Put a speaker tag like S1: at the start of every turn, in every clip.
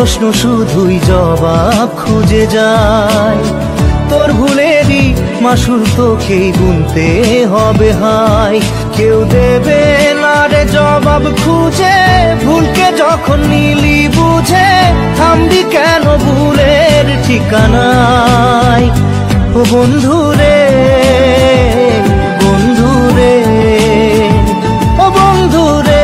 S1: প্রশ্ন শুধুই জবাব খুঁজে যায়। তোর ভুলেরই মাসুল তোকেই গুনতে হবে হাই। কেউ দেবে না রে জবাব খুঁজে, ভুলকে যখন নিলি বুঝে থামবি কেন ভুলের ঠিকানায়। ও বন্ধু রে, বন্ধু রে, ও বন্ধু রে।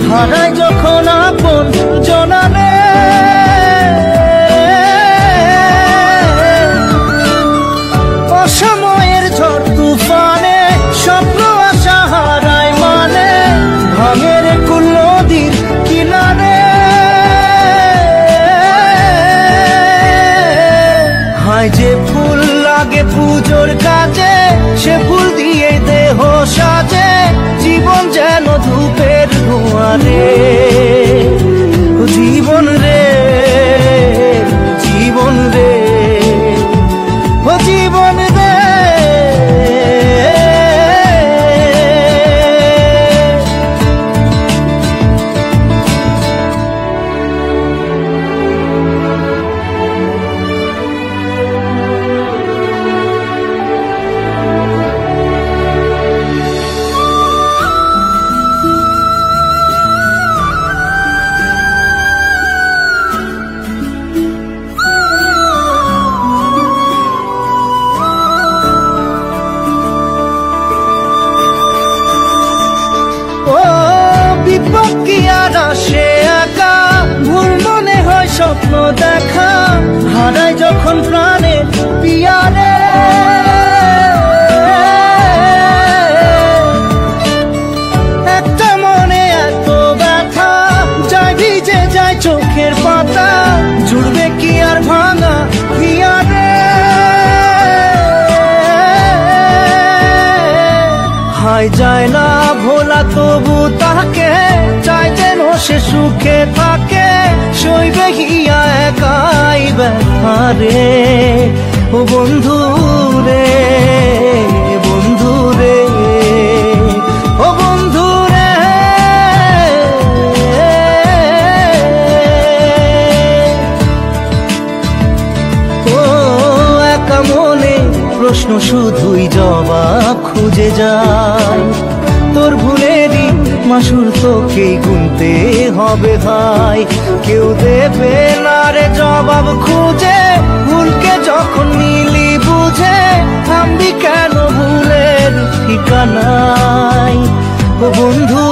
S1: হারাই যখন আপন জনানে, অসময়ের ঝড় তুফানে স্বপ্ন আশা হারাই মানে, ভাঙের কুল নদীর কিনারে। হায় যে ফুল লাগে পুজোর কাজে, সে ফুল দিয়ে দেহ সাজে, জীবন যেন ধূপের ধোঁয়ারে। জীবন রে, জীবন রে, ও জীবন রে। সে একা ভুল মনে হয় স্বপ্ন দেখা, হারাই যখন প্রাণে পিয়ারে। একটা মনে এত ব্যথা যায় ভিজে যায় চোখের পাতা, জুড়বে কি আর ভাঙা পিয়ারে। হায় যায় না ভোলা তবু তাকে চাই যেন সে সুখে থাকে, সইবে হিয়া একাই ব্যথা রে। ও বন্ধু রে, বন্ধু রে, ও বন্ধু রে। ও একা মনে প্রশ্ন শুধুই জবাব খুঁজে যায়। তোর ভুলেরই মাসুল তোকেই গুনতে হবে ভাই। কেউ দেবে না রে জবাব খুঁজে, ভুলকে যখন নিলি বুঝে থামবি কেন ভুলের ঠিকানায়। ও বন্ধু